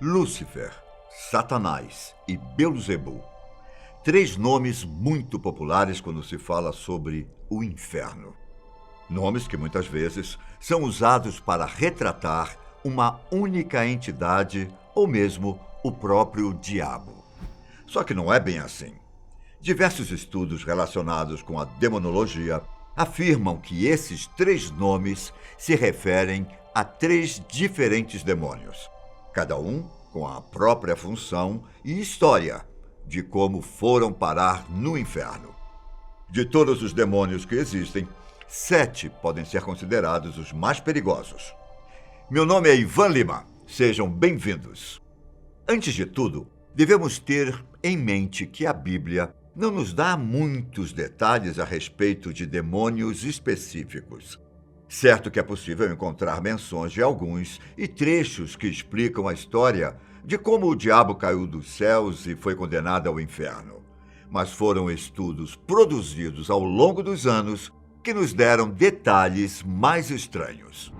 Lúcifer, Satanás e Beelzebul. Três nomes muito populares quando se fala sobre o inferno. Nomes que muitas vezes são usados para retratar uma única entidade ou mesmo o próprio diabo. Só que não é bem assim. Diversos estudos relacionados com a demonologia afirmam que esses três nomes se referem a três diferentes demônios, cada um com a própria função e história de como foram parar no inferno. De todos os demônios que existem, 7 podem ser considerados os mais perigosos. Meu nome é Ivan Lima. Sejam bem-vindos. Antes de tudo, devemos ter em mente que a Bíblia não nos dá muitos detalhes a respeito de demônios específicos. Certo que é possível encontrar menções de alguns e trechos que explicam a história de como o diabo caiu dos céus e foi condenado ao inferno. Mas foram estudos produzidos ao longo dos anos que nos deram detalhes mais estranhos.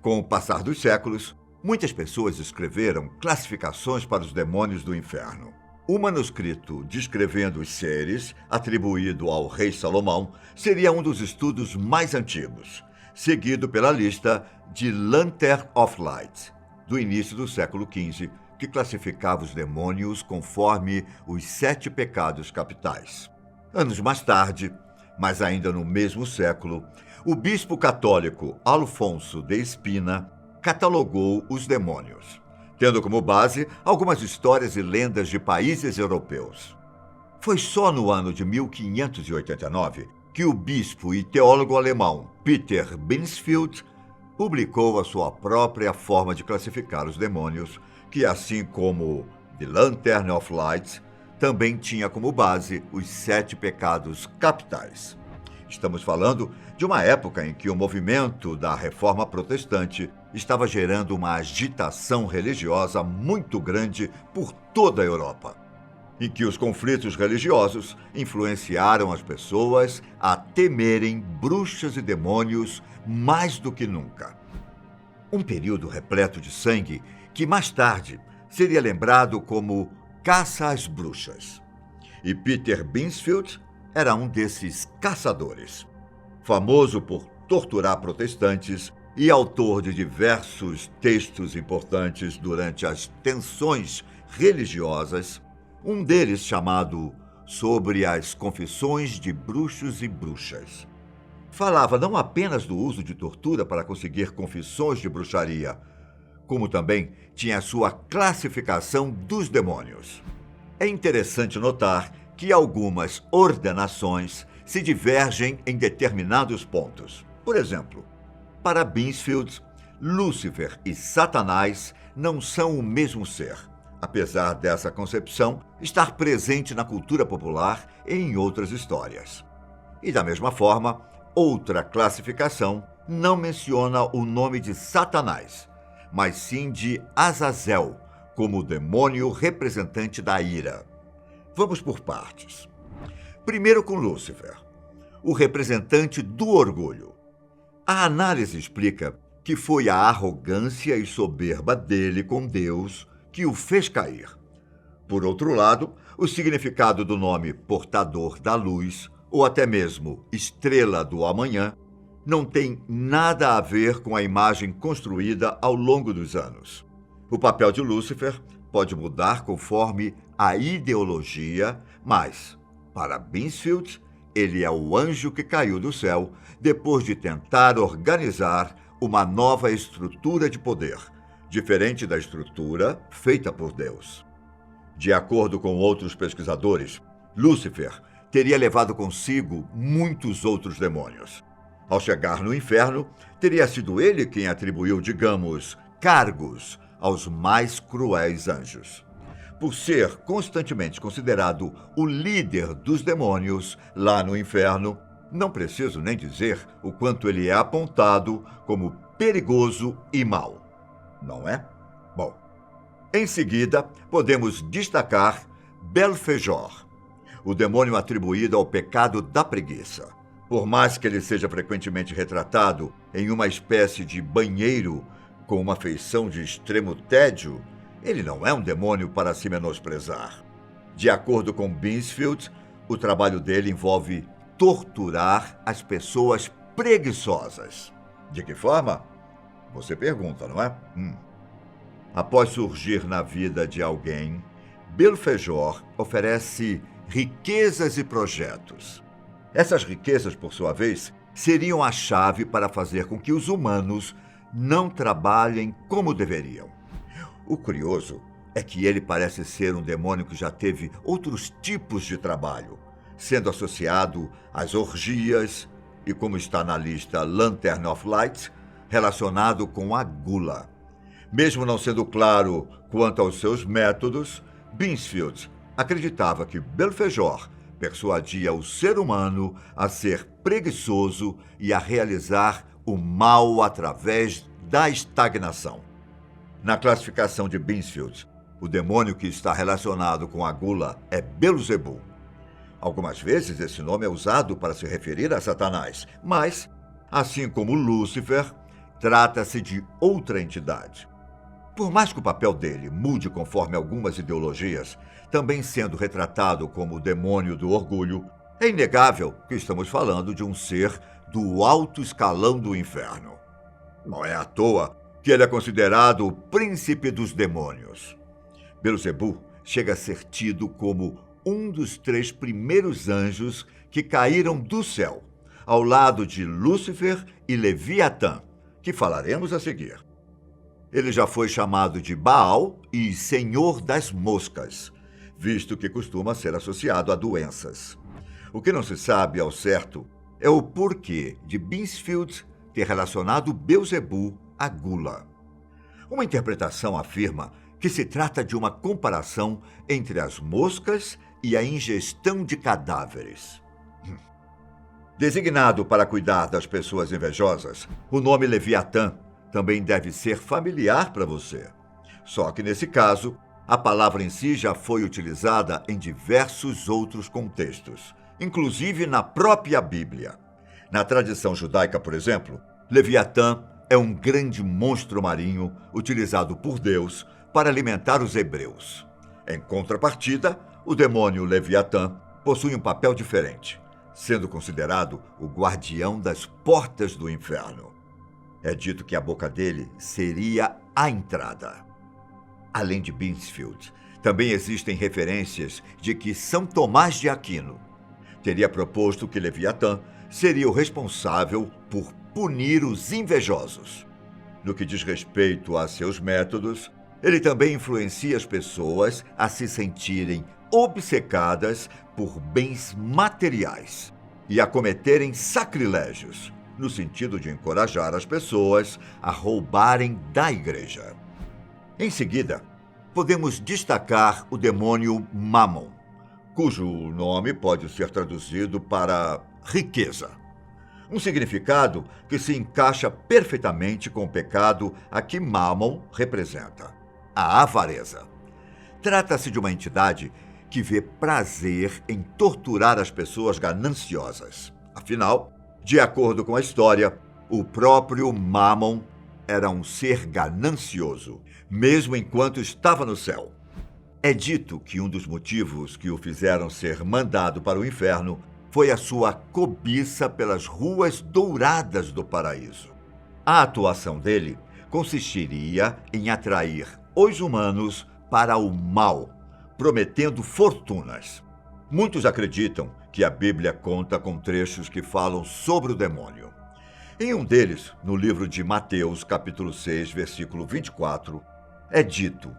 Com o passar dos séculos, muitas pessoas escreveram classificações para os demônios do inferno. O manuscrito descrevendo os seres, atribuído ao rei Salomão, seria um dos estudos mais antigos, seguido pela lista de Lantern of Light, do início do século XV, que classificava os demônios conforme os 7 pecados capitais. Anos mais tarde, mas ainda no mesmo século, o bispo católico Alfonso de Espina catalogou os demônios, tendo como base algumas histórias e lendas de países europeus. Foi só no ano de 1589 que o bispo e teólogo alemão Peter Binsfeld publicou a sua própria forma de classificar os demônios, que, assim como The Lantern of Light, também tinha como base os 7 pecados capitais. Estamos falando de uma época em que o movimento da Reforma Protestante estava gerando uma agitação religiosa muito grande por toda a Europa, em que os conflitos religiosos influenciaram as pessoas a temerem bruxas e demônios mais do que nunca. Um período repleto de sangue que mais tarde seria lembrado como caça às bruxas. E Peter Binsfeld era um desses caçadores. Famoso por torturar protestantes e autor de diversos textos importantes durante as tensões religiosas, um deles chamado Sobre as Confissões de Bruxos e Bruxas. Falava não apenas do uso de tortura para conseguir confissões de bruxaria, como também tinha a sua classificação dos demônios. É interessante notar que algumas ordenações se divergem em determinados pontos. Por exemplo, para Binsfeld, Lúcifer e Satanás não são o mesmo ser, apesar dessa concepção estar presente na cultura popular e em outras histórias. E da mesma forma, outra classificação não menciona o nome de Satanás, mas sim de Azazel, como o demônio representante da ira. Vamos por partes. Primeiro com Lúcifer, o representante do orgulho. A análise explica que foi a arrogância e soberba dele com Deus que o fez cair. Por outro lado, o significado do nome portador da luz, ou até mesmo estrela do amanhã, não tem nada a ver com a imagem construída ao longo dos anos. O papel de Lúcifer pode mudar conforme a ideologia, mas, para Binsfeld, ele é o anjo que caiu do céu depois de tentar organizar uma nova estrutura de poder, diferente da estrutura feita por Deus. De acordo com outros pesquisadores, Lúcifer teria levado consigo muitos outros demônios. Ao chegar no inferno, teria sido ele quem atribuiu, digamos, cargos aos mais cruéis anjos. Por ser constantemente considerado o líder dos demônios lá no inferno, não preciso nem dizer o quanto ele é apontado como perigoso e mau. Não é? Bom, em seguida, podemos destacar Belfegor, o demônio atribuído ao pecado da preguiça. Por mais que ele seja frequentemente retratado em uma espécie de banheiro com uma feição de extremo tédio, Ele não é um demônio para se menosprezar. De acordo com Binsfield, o trabalho dele envolve torturar as pessoas preguiçosas. De que forma? Você pergunta, não é? Após surgir na vida de alguém, Belfegor oferece riquezas e projetos. Essas riquezas, por sua vez, seriam a chave para fazer com que os humanos não trabalhem como deveriam. O curioso é que ele parece ser um demônio que já teve outros tipos de trabalho, sendo associado às orgias e, como está na lista Lantern of Light, relacionado com a gula. Mesmo não sendo claro quanto aos seus métodos, Binsfield acreditava que Belfegor persuadia o ser humano a ser preguiçoso e a realizar o mal através da estagnação. Na classificação de Binsfield, o demônio que está relacionado com a gula é Belzebu. Algumas vezes esse nome é usado para se referir a Satanás, mas, assim como Lúcifer, trata-se de outra entidade. Por mais que o papel dele mude conforme algumas ideologias, também sendo retratado como o demônio do orgulho, é inegável que estamos falando de um ser do alto escalão do inferno. Não é à toa que ele é considerado o príncipe dos demônios. Belzebu chega a ser tido como um dos 3 primeiros anjos que caíram do céu, ao lado de Lúcifer e Leviatã, que falaremos a seguir. Ele já foi chamado de Baal e Senhor das Moscas, visto que costuma ser associado a doenças. O que não se sabe ao certo é o porquê de Binsfield ter relacionado Belzebu à gula. Uma interpretação afirma que se trata de uma comparação entre as moscas e a ingestão de cadáveres. Designado para cuidar das pessoas invejosas, o nome Leviatã também deve ser familiar para você. Só que, nesse caso, a palavra em si já foi utilizada em diversos outros contextos, inclusive na própria Bíblia. Na tradição judaica, por exemplo, Leviatã é um grande monstro marinho utilizado por Deus para alimentar os hebreus. Em contrapartida, o demônio Leviatã possui um papel diferente, sendo considerado o guardião das portas do inferno. É dito que a boca dele seria a entrada. Além de Binsfield, também existem referências de que São Tomás de Aquino teria proposto que Leviatã seria o responsável por punir os invejosos. No que diz respeito a seus métodos, ele também influencia as pessoas a se sentirem obcecadas por bens materiais e a cometerem sacrilégios, no sentido de encorajar as pessoas a roubarem da igreja. Em seguida, podemos destacar o demônio Mammon, cujo nome pode ser traduzido para riqueza. Um significado que se encaixa perfeitamente com o pecado a que Mammon representa, a avareza. Trata-se de uma entidade que vê prazer em torturar as pessoas gananciosas. Afinal, de acordo com a história, o próprio Mammon era um ser ganancioso, mesmo enquanto estava no céu. É dito que um dos motivos que o fizeram ser mandado para o inferno foi a sua cobiça pelas ruas douradas do paraíso. A atuação dele consistiria em atrair os humanos para o mal, prometendo fortunas. Muitos acreditam que a Bíblia conta com trechos que falam sobre o demônio. Em um deles, no livro de Mateus, capítulo 6, versículo 24, é dito: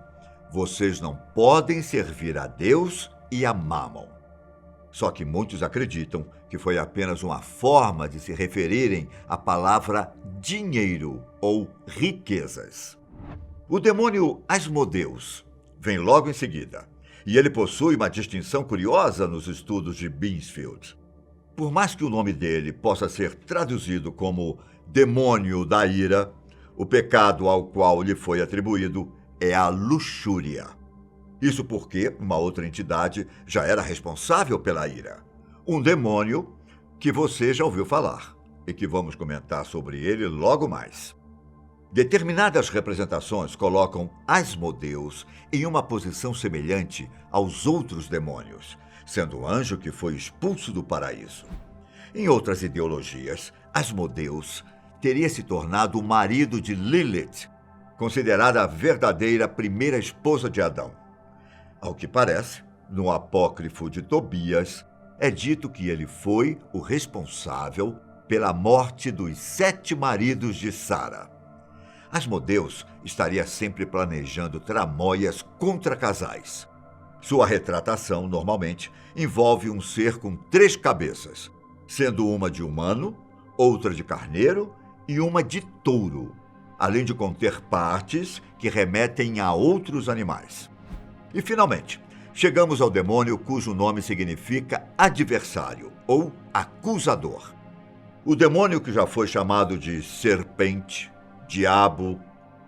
vocês não podem servir a Deus e a Mammon. Só que muitos acreditam que foi apenas uma forma de se referirem à palavra dinheiro ou riquezas. O demônio Asmodeus vem logo em seguida, e ele possui uma distinção curiosa nos estudos de Binsfield. Por mais que o nome dele possa ser traduzido como demônio da ira, o pecado ao qual lhe foi atribuído é a luxúria. Isso porque uma outra entidade já era responsável pela ira. Um demônio que você já ouviu falar e que vamos comentar sobre ele logo mais. Determinadas representações colocam Asmodeus em uma posição semelhante aos outros demônios, sendo o anjo que foi expulso do paraíso. Em outras ideologias, Asmodeus teria se tornado o marido de Lilith, considerada a verdadeira primeira esposa de Adão. Ao que parece, no apócrifo de Tobias, é dito que ele foi o responsável pela morte dos 7 maridos de Sara. Asmodeus estaria sempre planejando tramóias contra casais. Sua retratação, normalmente, envolve um ser com 3 cabeças, sendo uma de humano, outra de carneiro e uma de touro, além de conter partes que remetem a outros animais. E, finalmente, chegamos ao demônio cujo nome significa adversário ou acusador. O demônio que já foi chamado de serpente, diabo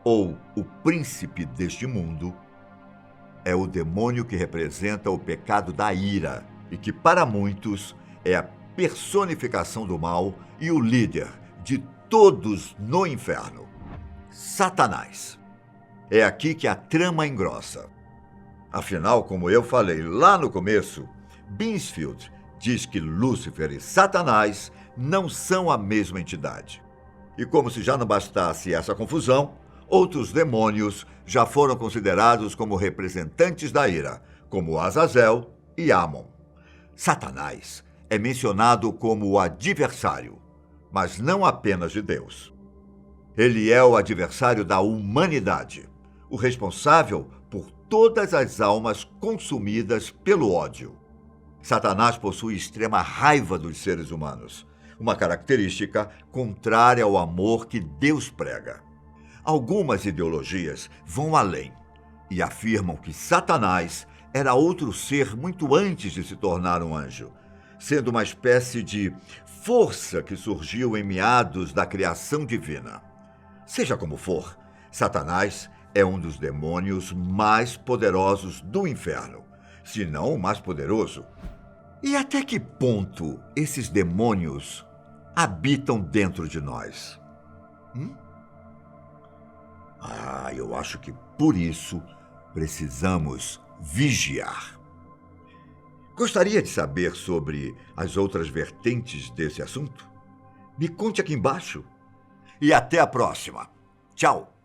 ou o príncipe deste mundo é o demônio que representa o pecado da ira e que, para muitos, é a personificação do mal e o líder de todos no inferno, Satanás. É aqui que a trama engrossa. Afinal, como eu falei lá no começo, Beansfield diz que Lúcifer e Satanás não são a mesma entidade. E como se já não bastasse essa confusão, outros demônios já foram considerados como representantes da ira, como Azazel e Amon. Satanás é mencionado como o adversário, mas não apenas de Deus. Ele é o adversário da humanidade, o responsável por todas as almas consumidas pelo ódio. Satanás possui extrema raiva dos seres humanos, uma característica contrária ao amor que Deus prega. Algumas ideologias vão além e afirmam que Satanás era outro ser muito antes de se tornar um anjo, sendo uma espécie de força que surgiu em meados da criação divina. Seja como for, Satanás é um dos demônios mais poderosos do inferno, se não o mais poderoso. E até que ponto esses demônios habitam dentro de nós? Eu acho que por isso precisamos vigiar. Gostaria de saber sobre as outras vertentes desse assunto? Me conte aqui embaixo. E até a próxima. Tchau!